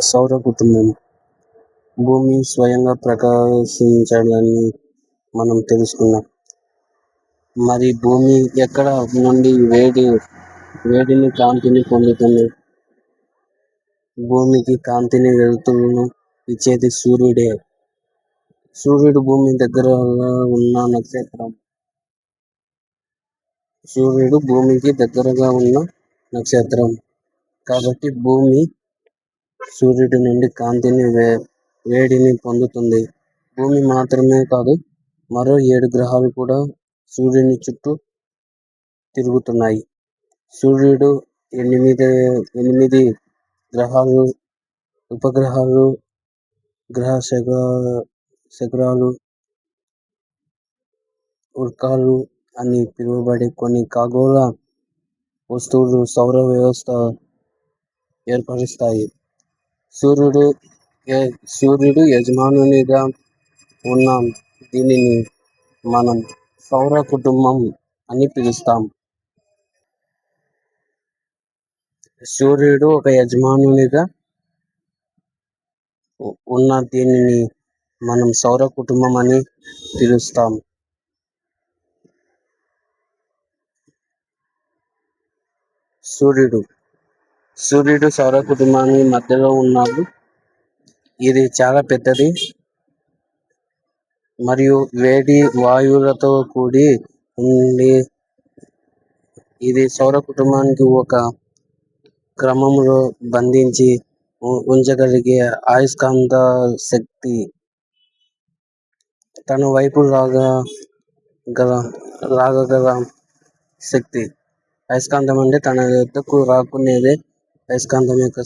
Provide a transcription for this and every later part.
సౌర కుటుంబం భూమి స్వయంగా ప్రకాశించాలని మనం తెలుసుకున్నాం. మరి భూమి ఎక్కడ నుండి వేడిని కాంతిని పొందుతుంది? భూమికి కాంతిని వెలుతురును ఇచ్చేది సూర్యుడే. సూర్యుడు భూమి దగ్గర ఉన్న నక్షత్రం. సూర్యుడు భూమికి దగ్గరగా ఉన్న నక్షత్రం కాబట్టి భూమి సూర్యుడి నుండి కాంతిని వేడిని పొందుతుంది. భూమి మాత్రమే కాదు, మరో 7 గ్రహాలు కూడా సూర్యుని చుట్టూ తిరుగుతున్నాయి. సూర్యుడు 8 గ్రహాలు, ఉపగ్రహాలు, గ్రహ శకలాలు, ఉల్కలు అని పిలువబడే కొన్ని ఖగోళ వస్తువులు సౌర వ్యవస్థ ఏర్పరుస్తాయి. సూర్యుడు యజమానునిగా ఉన్న దీనిని మనం సౌర కుటుంబం అని పిలుస్తాం. సూర్యుడు ఒక యజమానునిగా ఉన్న దీనిని మనం సౌర కుటుంబం అని పిలుస్తాం. సూర్యుడు సౌర కుటుంబానికి మధ్యలో ఉన్నాడు. ఇది చాలా పెద్దది మరియు వేడి వాయువులతో కూడి ఉంది. ఇది సౌర కుటుంబానికి ఒక క్రమంలో బంధించి ఉంచగలిగే అయస్కాంత శక్తి, తన వైపు లాగగల శక్తి. అయస్కాంతం అంటే తన వద్దకు రాకునేదే అయస్కాంతం యొక్క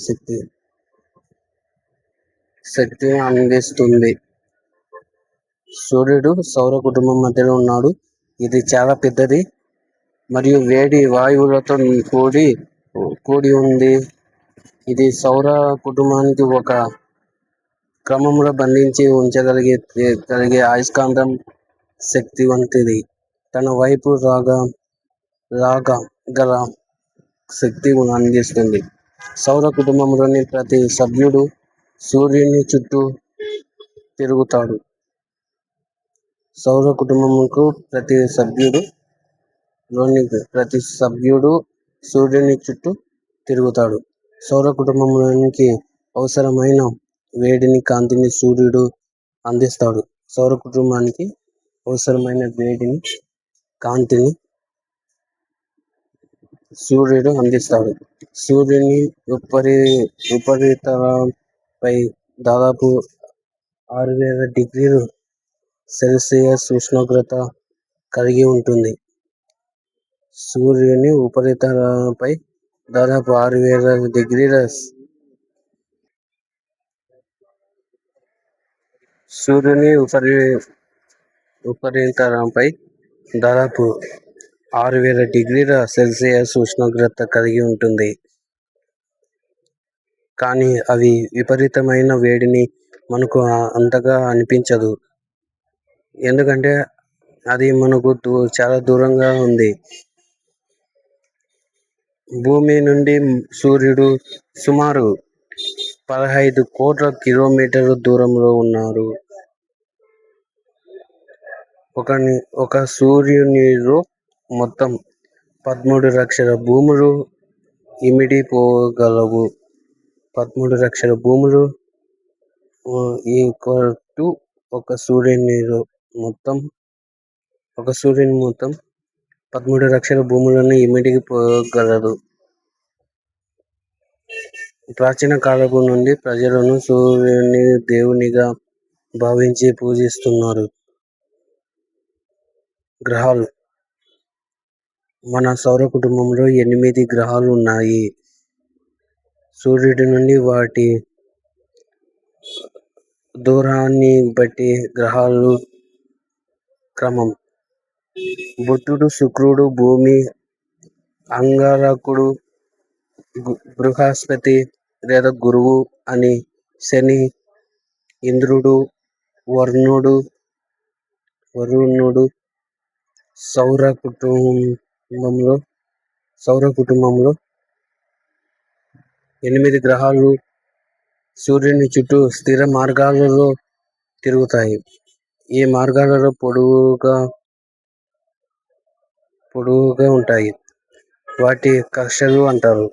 శక్తిని అందిస్తుంది. సూర్యుడు సౌర కుటుంబం మధ్యలో ఉన్నాడు. ఇది చాలా పెద్దది మరియు వేడి వాయువులతో కూడి ఉంది. ఇది సౌర కుటుంబానికి ఒక క్రమంలో బంధించి ఉంచగలిగే అయస్కాంతం శక్తి వంటిది. తన వైపు గల శక్తి అందిస్తుంది. సౌర కుటుంబంలోని ప్రతి సభ్యుడు సూర్యుని చుట్టూ తిరుగుతాడు. సౌర కుటుంబంకు ప్రతి సభ్యుడు సూర్యుని చుట్టూ తిరుగుతాడు. సౌర కుటుంబంలోనికి అవసరమైన వేడిని, కాంతిని సూర్యుడు అందిస్తాడు. సౌర కుటుంబానికి అవసరమైన వేడిని, కాంతిని సూర్యుడు అందిస్తాడు. సూర్యుని ఉపరితలంపై దాదాపు 6000 డిగ్రీల సెల్సియస్ ఉష్ణోగ్రత కలిగి ఉంటుంది. సూర్యుని ఉపరితలంపై దాదాపు 6000 డిగ్రీల సూర్యుని ఉపరితలంపై దాదాపు 6000 డిగ్రీల సెల్సియస్ ఉష్ణోగ్రత కలిగి ఉంటుంది. కానీ అవి విపరీతమైన వేడిని మనకు అంతగా అనిపించదు, ఎందుకంటే అది మనకు చాలా దూరంగా ఉంది. భూమి నుండి సూర్యుడు సుమారు 15 కోట్ల కిలోమీటర్ల దూరంలో ఉన్నారు. ఒక సూర్యునిలో మొత్తం 13 లక్షల భూములు ఇమిడిపోగలవు. 13 లక్షల భూములు ఒక సూర్యుని మొత్తం 13 లక్షల భూములను ఇమిడిపోగలదు. ప్రాచీన కాలపు నుండి ప్రజలను సూర్యుని దేవునిగా భావించి పూజిస్తున్నారు. గ్రహాలు. మన సౌర కుటుంబంలో 8 గ్రహాలు ఉన్నాయి. సూర్యుడి నుండి వాటి దూరాన్ని బట్టి గ్రహాలు క్రమం: బుధుడు, శుక్రుడు, భూమి, అంగారకుడు, బృహస్పతి లేదా గురువు అని, శని, ఇంద్రుడు, వరుణుడు. సౌర కుటుంబంలో 8 గ్రహాలు సూర్యుని చుట్టూ స్థిర మార్గాలలో తిరుగుతాయి. ఈ మార్గాలలో పొడవుగా ఉంటాయి. వాటి కక్షలు అంటారు.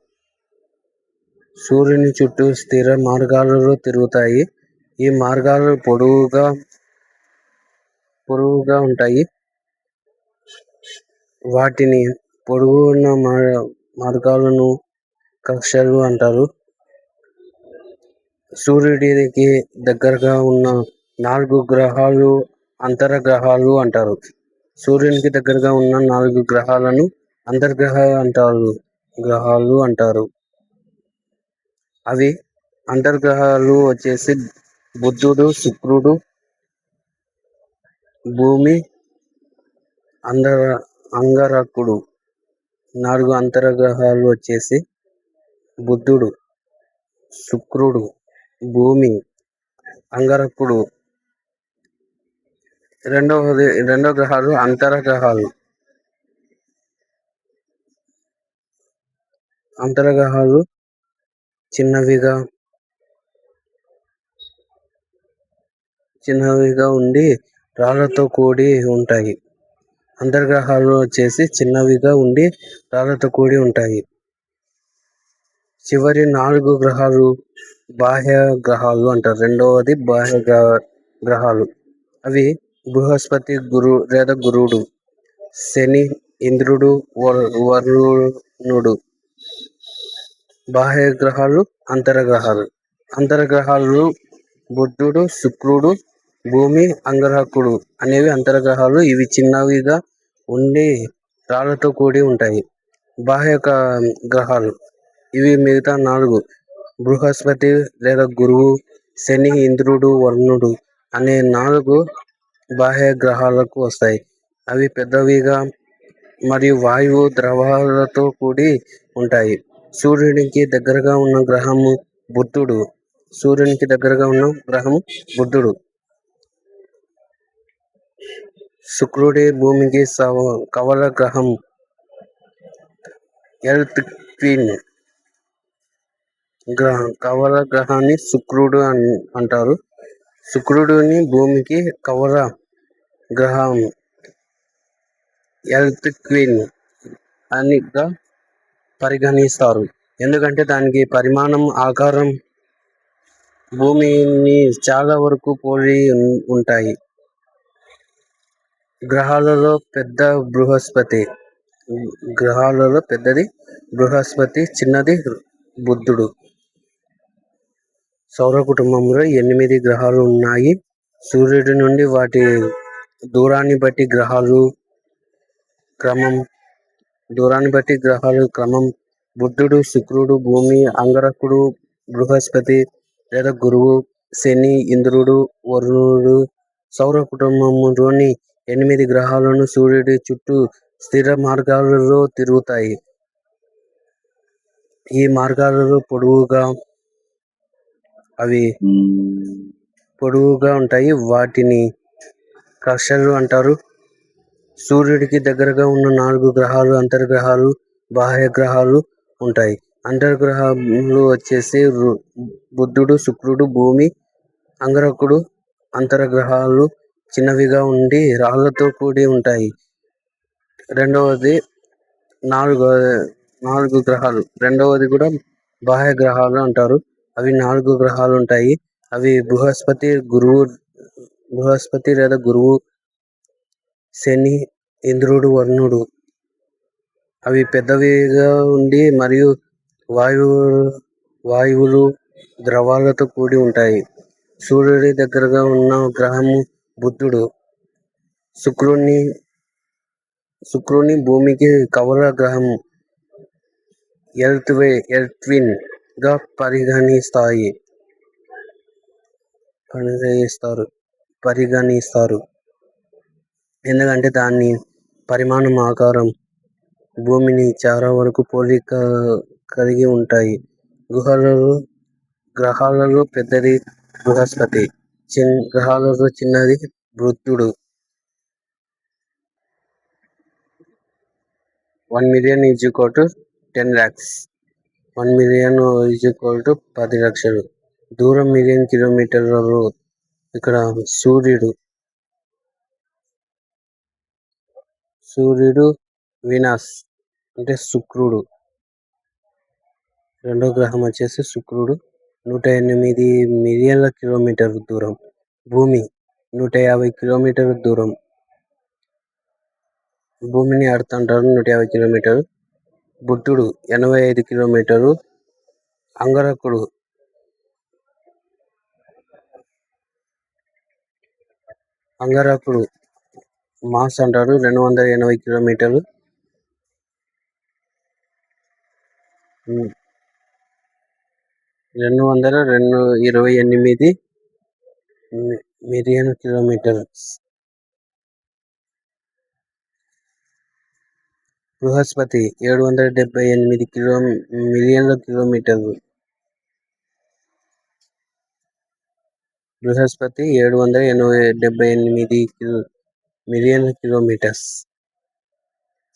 సూర్యుని చుట్టూ స్థిర మార్గాలలో తిరుగుతాయి. ఈ మార్గాలు పొడవుగా ఉంటాయి. వాటిని పొడవున్న మార్గాలను కక్షలు అంటారు. సూర్యుడికి దగ్గరగా ఉన్న 4 గ్రహాలు అంతరగ్రహాలు అంటారు. సూర్యునికి దగ్గరగా ఉన్న 4 గ్రహాలను గ్రహాలు అంటారు. అవి అంతర్గ్రహాలు వచ్చేసి బుధుడు, శుక్రుడు, భూమి, అంగారకుడు. 4 అంతర్గ్రహాలు వచ్చేసి బుధుడు, శుక్రుడు, భూమి, అంగారకుడు. రెండో గ్రహాలు అంతరగ్రహాలు. అంతరగ్రహాలు చిన్నవిగా ఉండి రాళ్లతో కూడి ఉంటాయి. అంతర్గ్రహాలు వచ్చేసి చిన్నవిగా ఉండి రాళ్లతో కూడి ఉంటాయి. చివరి 4 గ్రహాలు బాహ్య గ్రహాలు అంటారు. రెండవది బాహ్య గ్రహాలు. అవి బృహస్పతి, గురుడు, శని, ఇంద్రుడు, వరుణుడు. బాహ్య గ్రహాలు అంతరగ్రహాలు. అంతరగ్రహాలు బుధుడు, శుక్రుడు, భూమి, అంగారకుడు అనేవి అంతర్గ్రహాలు. ఇవి చిన్నవిగా ఉండి రాళ్లతో కూడి ఉంటాయి. బాహ్య గ్రహాలు ఇవి మిగతా 4 బృహస్పతి లేదా గురువు, శని, ఇంద్రుడు, వరుణుడు అనే 4 బాహ్య గ్రహాలకు వస్తాయి. అవి పెద్దవిగా మరియు వాయువు ద్రవాలతో కూడి ఉంటాయి. సూర్యునికి దగ్గరగా ఉన్న గ్రహము బుధుడు. శుక్రుడి భూమికి కవల గ్రహం, ఎర్త్ క్వీన్. కవల గ్రహాన్ని శుక్రుడు అంటారు. శుక్రుడిని భూమికి కవల గ్రహం, ఎర్త్ క్వీన్ అనిగా పరిగణిస్తారు. ఎందుకంటే దానికి పరిమాణం, ఆకారం భూమిని చాలా వరకు పోలి ఉంటాయి. గ్రహాలలో పెద్దది బృహస్పతి, చిన్నది బుధుడు. సౌర కుటుంబంలో 8 గ్రహాలు ఉన్నాయి. సూర్యుడి నుండి వాటి దూరాన్ని బట్టి గ్రహాలు క్రమం బుధుడు, శుక్రుడు, భూమి, అంగారకుడు, బృహస్పతి లేదా గురువు, శని, ఇంద్రుడు, వరుణుడు. సౌర కుటుంబంలోని 8 గ్రహాలను సూర్యుడి చుట్టూ స్థిర మార్గాలలో తిరుగుతాయి. ఈ మార్గాలలో పొడవుగా ఉంటాయి. వాటిని కక్షలు అంటారు. సూర్యుడికి దగ్గరగా ఉన్న 4 గ్రహాలు అంతర్గ్రహాలు, బాహ్య గ్రహాలు ఉంటాయి. అంతర్గ్రహాలు వచ్చేసి బుధుడు, శుక్రుడు, భూమి, అంగారకుడు. అంతర్గ్రహాలు చిన్నవిగా ఉండి రాళ్లతో కూడి ఉంటాయి. రెండవది 4 గ్రహాలు. రెండవది కూడా బాహ్య గ్రహాలు అంటారు. అవి 4 గ్రహాలు ఉంటాయి. అవి బృహస్పతి లేదా గురువు, శని, ఇంద్రుడు, వరుణుడు. అవి పెద్దవిగా ఉండి మరియు వాయువులు ద్రవాలతో కూడి ఉంటాయి. సూర్యుడి దగ్గరగా ఉన్న గ్రహము బుధుడు. శుక్రుని భూమికి కవల గ్రహం, ఎర్త్ క్వీన్ గా పరిగణిస్తారు. ఎందుకంటే దాని పరిమాణం, ఆకారం భూమిని చాలా వరకు పోలిక కలిగి ఉంటాయి. గ్రహాలలో పెద్దది బృహస్పతి, గ్రహాలలో చిన్నది బుధుడు. 1,000,000 = 10 lakhs. 1,000,000 = 10 లక్షలు. దూరం మిలియన్ కిలోమీటర్లలో. ఇక్కడ సూర్యుడు వీనస్ అంటే శుక్రుడు. రెండో గ్రహం వచ్చేసి శుక్రుడు 108 మిలియన్ల కిలోమీటర్ల దూరం. భూమి 150 కిలోమీటర్ల దూరం. భూమిని ఎర్త్ అంటారు 150 కిలోమీటర్లు. బుద్ధుడు 85 కిలోమీటర్లు. అంగారకుడు మాస్ అంటారు 280 కిలోమీటర్లు. 228 మిలియన్ కిలోమీటర్లు. బృహస్పతి 778 మిలియన్ల కిలోమీటర్లు. బృహస్పతి 778 మిలియన్ల కిలోమీటర్స్.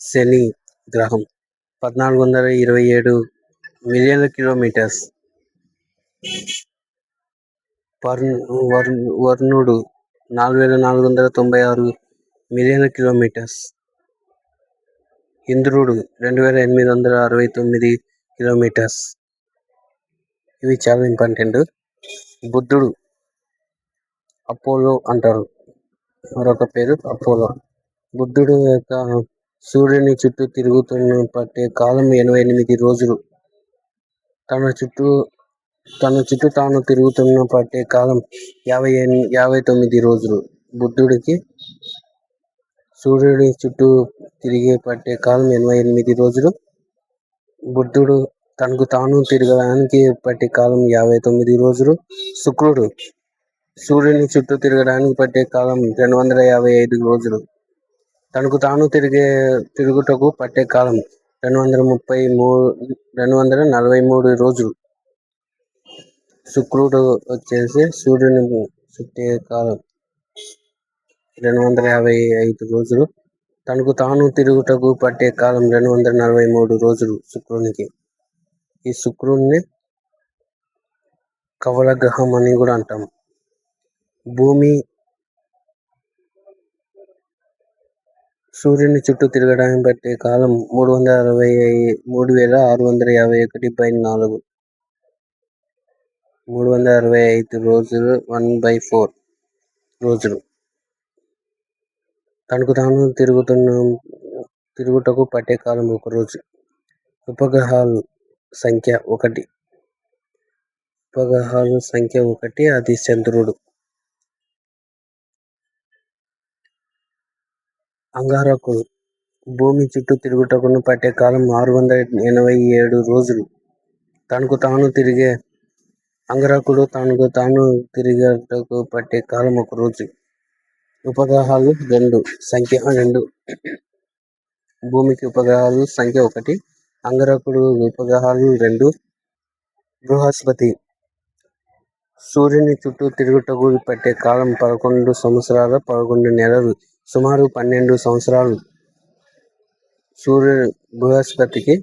శని గ్రహం 1427 మిలియన్ల కిలోమీటర్స్. వరుణుడు 4496 మిలియన్ల కిలోమీటర్స్. ఇంద్రుడు 2869 కిలోమీటర్స్. ఇవి చాలా ఇంపార్టెంట్. బుద్ధుడు అపోలో అంటారు, మరొక పేరు అపోలో. బుద్ధుడు యొక్క సూర్యుని చుట్టూ తిరుగుతున్న పట్టే కాలం 88 రోజులు. తన చుట్టూ తాను తిరుగుతున్న పట్టే కాలం 59 రోజులు. బుద్ధుడికి సూర్యుడి చుట్టూ తిరిగే పట్టే కాలం 88 రోజులు. బుద్ధుడు తనకు తాను తిరగడానికి పట్టే కాలం 59 రోజులు. శుక్రుడు సూర్యుని చుట్టూ తిరగడానికి పట్టే కాలం 255 రోజులు. తనకు తాను తిరుగుటకు పట్టే కాలం 243 రోజులు. శుక్రుడు వచ్చేసి సూర్యుని చుట్టే కాలం 255 రోజులు. తనకు తాను తిరుగుటకు పట్టే కాలం 243 రోజులు శుక్రునికి. ఈ శుక్రుడిని కవల గ్రహం అని కూడా అంటాం. భూమి సూర్యుని చుట్టూ తిరగడానికి పట్టే కాలం 361/4 365 రోజులు 1/4 రోజులు. తనకు తాను తిరుగుటకు పట్టే కాలం 1 రోజు. ఉపగ్రహాలు సంఖ్య 1. అది చంద్రుడు. అంగారకుడు భూమి చుట్టూ తిరుగుటకు పట్టే కాలం 687 రోజులు. అంగారకుడు తనకు తాను తిరిగేటకు పట్టే కాలం 1 రోజు. ఉపగ్రహాలు సంఖ్య 2. భూమికి ఉపగ్రహాలు సంఖ్య 1. అంగారకుడు ఉపగ్రహాలు 2. బృహస్పతి సూర్యుని చుట్టూ తిరుగుటకు పట్టే కాలం 11 సంవత్సరాల 11 నెలలు, సుమారు 12 సంవత్సరాలు. బృహస్పతికి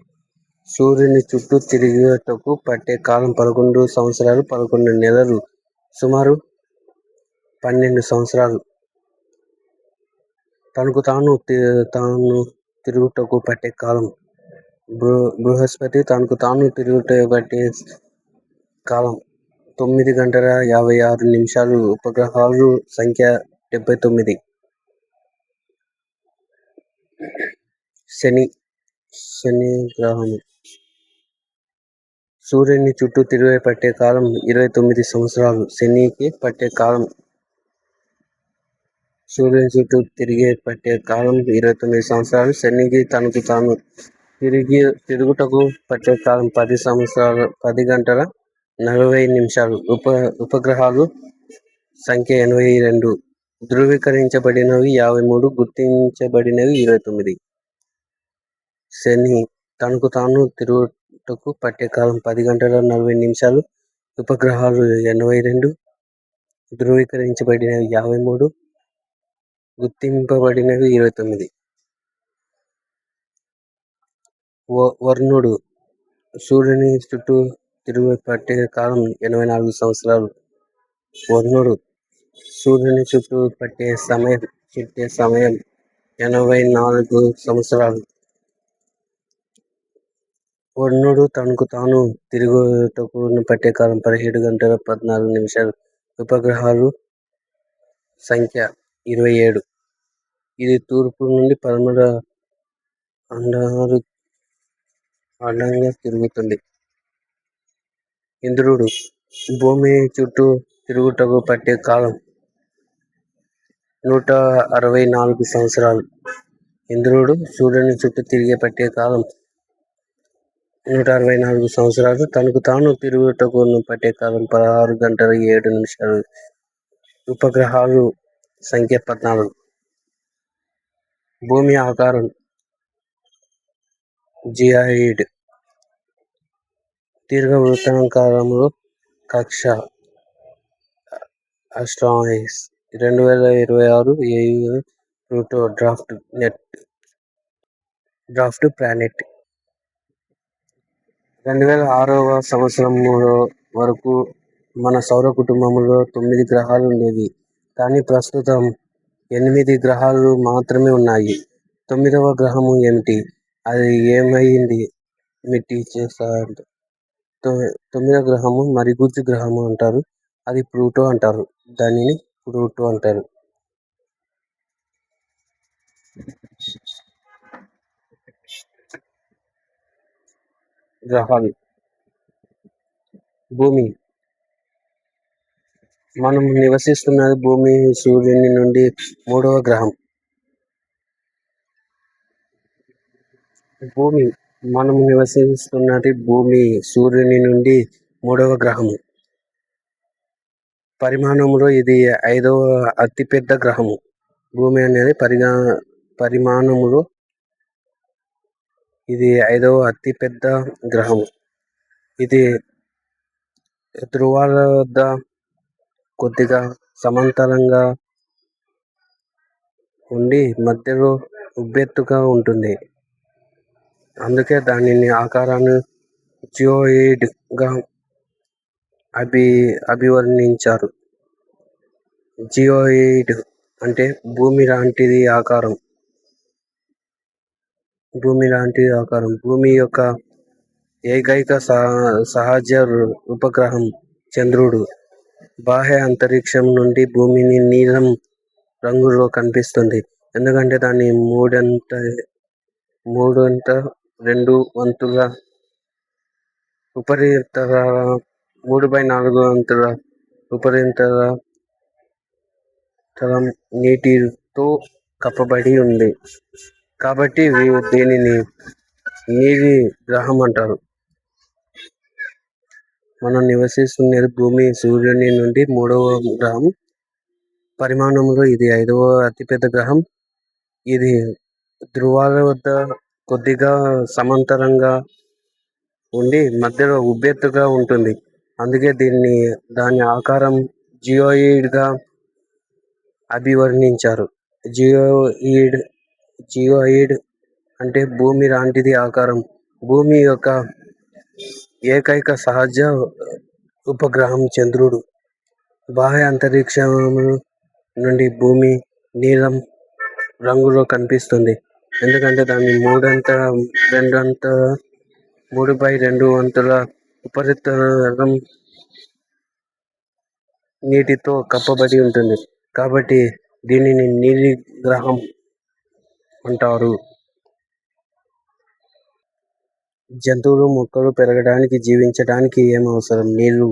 సూర్యుని చుట్టూ తిరుగుటకు పట్టే కాలం 11 సంవత్సరాలు 11 నెలలు, సుమారు 12 సంవత్సరాలు. తనకు తాను తిరుగుటకు పట్టే కాలం. బృహస్పతి తనకు తాను తిరుగుటకు పట్టే కాలం 9 గంటల 56 నిమిషాలు. ఉపగ్రహాలు సంఖ్య 79. శని గ్రహము సూర్యుని చుట్టూ తిరిగే పట్టే కాలం 29 సంవత్సరాలు. శనికి పట్టే కాలం సూర్యుని చుట్టూ తిరిగే పట్టే కాలం 29 సంవత్సరాలు. శనికి తనకు తాను తిరుగుటకు పట్టే కాలం 10 సంవత్సరాలు 10 గంటల 40 నిమిషాలు. ఉపగ్రహాలు సంఖ్య 82. ధృవీకరించబడినవి 53, గుర్తించబడినవి 29. శని తనకు తాను తిరుగుటకు పట్టే కాలం 10 గంటల 40 నిమిషాలు. ఉపగ్రహాలు 82, ధృవీకరించబడినవి 53, గుర్తింపబడినవి 29. వరుణుడు సూర్యుని చుట్టూ తిరుగు పట్టే కాలం 84 సంవత్సరాలు. వర్ణుడు సూర్యుని చుట్టూ చుట్టే సమయం 84 సంవత్సరాలు. వర్ణుడు తనకు తాను తిరుగుటకు పట్టే కాలం 17 గంటల 14 నిమిషాలు. ఉపగ్రహాలు సంఖ్య 27. ఇది తూర్పు నుండి పడమర అడ్డంగా తిరుగుతుంది. ఇంద్రుడు భూమి చుట్టూ తిరుగుటకు పట్టే కాలం 164 సంవత్సరాలు. ఇంద్రుడు సూర్యుని చుట్టూ తిరిగే పట్టే కాలం 164 సంవత్సరాలు. తనకు తాను తిరుగుటకు పట్టే కాలం 16 గంటల 7 నిమిషాలు. ఉపగ్రహాలు సంఖ్య 14. భూమి ఆకారం జియాయిడ్. దీర్ఘవృత్తాకారంలో కక్ష asteroids. 2026 AU Pluto dwarf planet. 2006వ సంవత్సరం వరకు మన సౌర కుటుంబంలో 9 గ్రహాలు ఉండేవి. కానీ ప్రస్తుతం 8 గ్రహాలు మాత్రమే ఉన్నాయి. 9వ గ్రహము ఏమిటి? అది ఏమైంది? మిట్టి చేస్తారు. 9వ గ్రహము మరిగుజ్జు గ్రహము అంటారు. అది ప్లూటో అంటారు. దానిని ప్లూటో అంటారు. గ్రహాలు. భూమి. మనం నివసిస్తున్నది భూమి సూర్యుని నుండి 3వ గ్రహం. సూర్యుని నుండి 3వ గ్రహము. పరిమాణంలో ఇది 5వ అతిపెద్ద గ్రహము. భూమి అనేది పరిమాణంలో ఇది 5వ అతిపెద్ద గ్రహము. ఇది ధ్రువాల వద్ద కొద్దిగా సమాంతరంగా ఉండి మధ్యలో ఉబ్బెత్తుగా ఉంటుంది. అందుకే దానిని ఆకారాన్ని జియోయిడ్ గా అభివర్ణించారు. జియోయిడ్ అంటే భూమి లాంటిది ఆకారం. భూమి యొక్క ఏకైక సహజ ఉపగ్రహం చంద్రుడు. బాహ్య అంతరిక్షం నుండి భూమిని నీలం రంగులో కనిపిస్తుంది. ఎందుకంటే దాని 3/4 ఉపరితలం నీటితో కప్పబడి ఉంది. కాబట్టి దీనిని నీలి గ్రహం అంటారు. మనం నివసిస్తున్నది భూమి సూర్యుని నుండి 3వ గ్రహం. పరిమాణంలో ఇది 5వ అతిపెద్ద గ్రహం. ఇది ధ్రువాల వద్ద కొద్దిగా సమాంతరంగా ఉండి మధ్యలో ఉబ్బెత్తుగా ఉంటుంది. అందుకే దాని ఆకారం జియోయిడ్ గా అభివర్ణించారు. జియోయిడ్ అంటే భూమి లాంటిది ఆకారం. భూమి యొక్క ఏకైక సహజ ఉపగ్రహం చంద్రుడు. బాహ్య అంతరిక్షం నుండి భూమి నీలం రంగులో కనిపిస్తుంది. ఎందుకంటే దాని 3/2 ఉపరితలం నీటితో కప్పబడి ఉంటుంది. కాబట్టి దీనిని నీలి గ్రహం అంటారు. జంతువులు మొక్కలు పెరగడానికి జీవించడానికి ఏం అవసరం? నీళ్లు.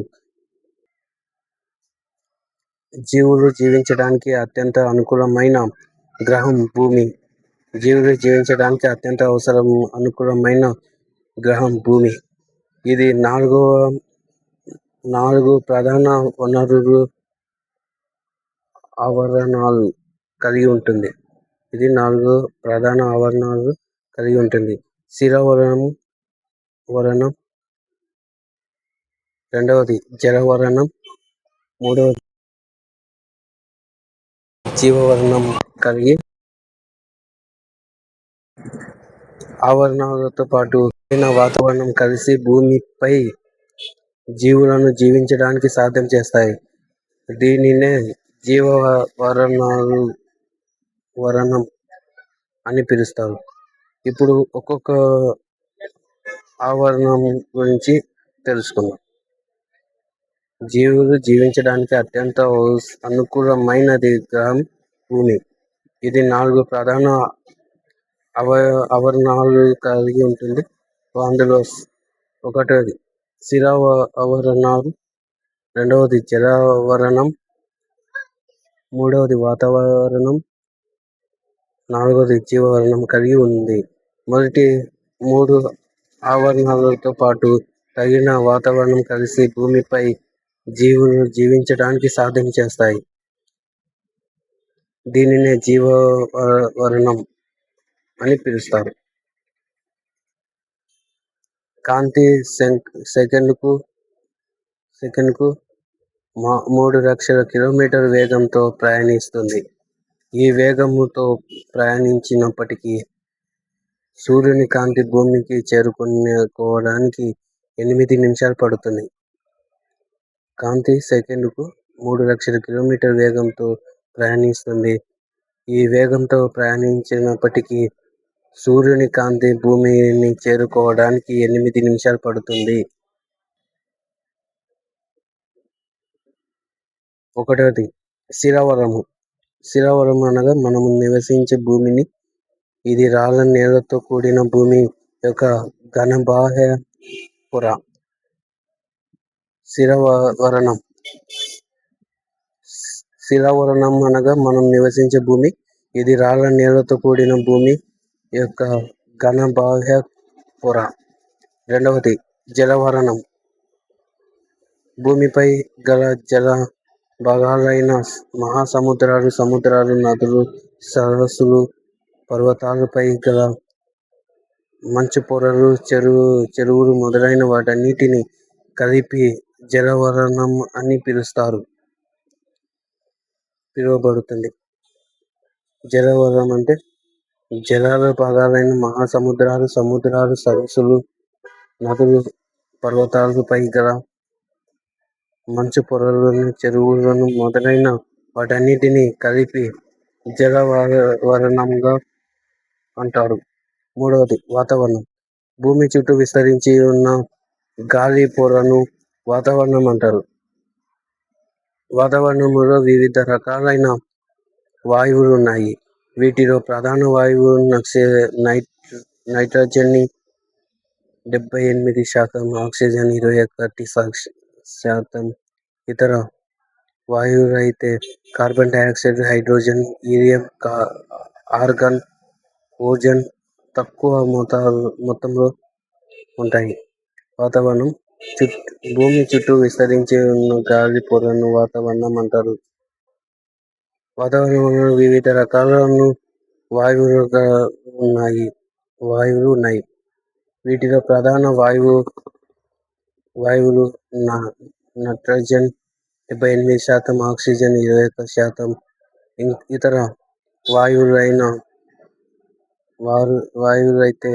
జీవులు జీవించడానికి అత్యంత అనుకూలమైన గ్రహం భూమి. జీవులు జీవించడానికి అత్యంత అనుకూలమైన గ్రహం భూమి. ఇది 4 ప్రధాన ఆవరణాలు కలిగి ఉంటుంది. స్థిరవరణం, రెండవది జలవరణం, మూడవది జీవవరణం కలిగి ఆవరణలతో పాటు వాతావరణం కలిసి భూమిపై జీవులను జీవించడానికి సాధ్యం చేస్తాయి. దీనినే జీవవరణాలు వరణం అని పిలుస్తారు. ఇప్పుడు ఒక్కొక్క ఆవరణం గురించి తెలుసుకుందాం. జీవులు జీవించడానికి అత్యంత అనుకూలమైనది గ్రహం భూమి. ఇది 4 ప్రధాన ఆవరణాలు కలిగి ఉంటుంది. అందులో ఒకటోది ఆవరణాలు, రెండవది జలావరణం, మూడవది వాతావరణం, నాలుగవది జీవవరణం కలిగి ఉంది. మొదటి 3 ఆవరణాలతో పాటు తగిన వాతావరణం కలిసి భూమిపై జీవులు జీవించడానికి సాధ్యం చేస్తాయి. దీనినే జీవవరణం అని పిలుస్తారు. కాంతి సెకనుకు 3 లక్షల కిలోమీటర్ వేగంతో ప్రయాణిస్తుంది. ఈ వేగముతో ప్రయాణించినప్పటికీ సూర్యుని కాంతి భూమికి చేరుకోవడానికి 8 నిమిషాలు పడుతుంది. కాంతి సెకనుకు 3 లక్షల కిలోమీటర్ వేగంతో ప్రయాణిస్తుంది. ఈ వేగంతో ప్రయాణించినప్పటికీ సూర్యుని కాంతి భూమిని చేరుకోవడానికి 8 నిమిషాలు పడుతుంది. ఒకటోది శిలావరణం అనగా మనము నివసించే భూమిని. ఇది రాళ్ళ నేలతో కూడిన భూమి యొక్క ఘన బాహ్య పొర. శిలావరణం అనగా మనం నివసించే భూమి. ఇది రాళ్ళ నేలతో కూడిన భూమి యొక్క ఘన బాహ్య పొర. రెండవది జలవరణం. భూమిపై గల జల భాగాలైన మహాసముద్రాలు, సముద్రాలు, నదులు, సరస్సులు, పర్వతాలపై గల మంచు పొరలు, చెరువులు మొదలైన వాటన్నిటిని కలిపి జలవరణం అని పిలువబడుతుంది. జలవరణం అంటే జలాల భాగాలైన మహాసముద్రాలు, సముద్రాలు, సరస్సులు, నదులు, పర్వతాలపై గల మంచు పొరలను, చెరువులను మొదలైన వాటన్నిటిని కలిపి జలవరణంగా అంటారు. మూడవది వాతావరణం. భూమి చుట్టూ విస్తరించి ఉన్న గాలి పొరను వాతావరణం అంటారు. వాతావరణంలో వివిధ రకాలైన వాయువులు ఉన్నాయి. వీటిలో ప్రధాన వాయువు నైట్రోజన్ 78%, ఆక్సిజన్ 21%, ఇతర వాయువులైతే carbon dioxide, hydrogen, helium, argon, ozone తక్కువ మొత్తంలో ఉంటాయి. వాతావరణం. భూమి చుట్టూ విస్తరించి ఉన్న గాలి పొరను వాతావరణం అంటారు. వాతావరణంలో వివిధ రకాల వాయువులు ఉన్నాయి. వీటిలో ప్రధాన వాయువులు నైట్రోజన్ 78%, ఆక్సిజన్ 21%, ఇతర వాయువులైతే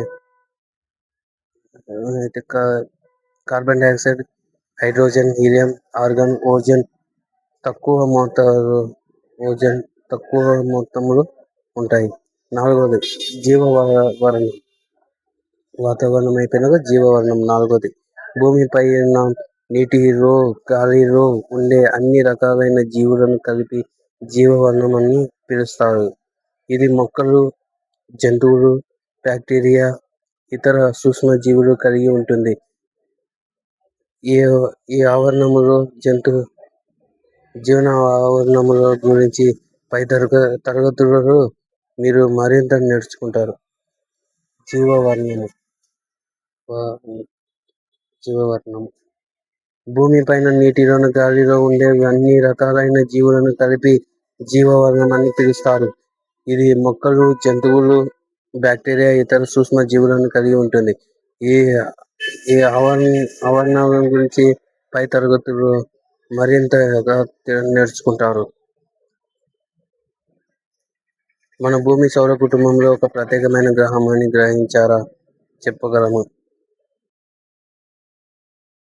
carbon dioxide, hydrogen, helium, argon, ozone తక్కువ మొత్తంలో ఉంటాయి. నాలుగవది జీవవరణం. వాతావరణం అయిపోయినాక జీవవరణం నాలుగవది. భూమిపైన నీటిలో, గాలిలో ఉండే అన్ని రకాలైన జీవులను కలిపి జీవవరణం అని పిలుస్తారు. ఇది మొక్కలు, జంతువులు, బ్యాక్టీరియా, ఇతర సూక్ష్మజీవులు కలిగి ఉంటుంది. ఈ ఆవరణములో జీవన ఆవరణముల గురించి పై తరగతులలో మీరు మరింత నేర్చుకుంటారు. జీవవరణం. భూమి పైన నీటిలోను, గాలిలో ఉండే అన్ని రకాలైన జీవులను కలిపి జీవవరణం అని పిలుస్తారు. ఇది మొక్కలు, జంతువులు, బ్యాక్టీరియా, ఇతర సూక్ష్మ జీవులను కలిగి ఉంటుంది. ఈ ఆవరణాల గురించి పై తరగతుల్లో మరింతగా నేర్చుకుంటారు. మన భూమి సౌర కుటుంబంలో ఒక ప్రత్యేకమైన గ్రహం అని చెప్పగలము.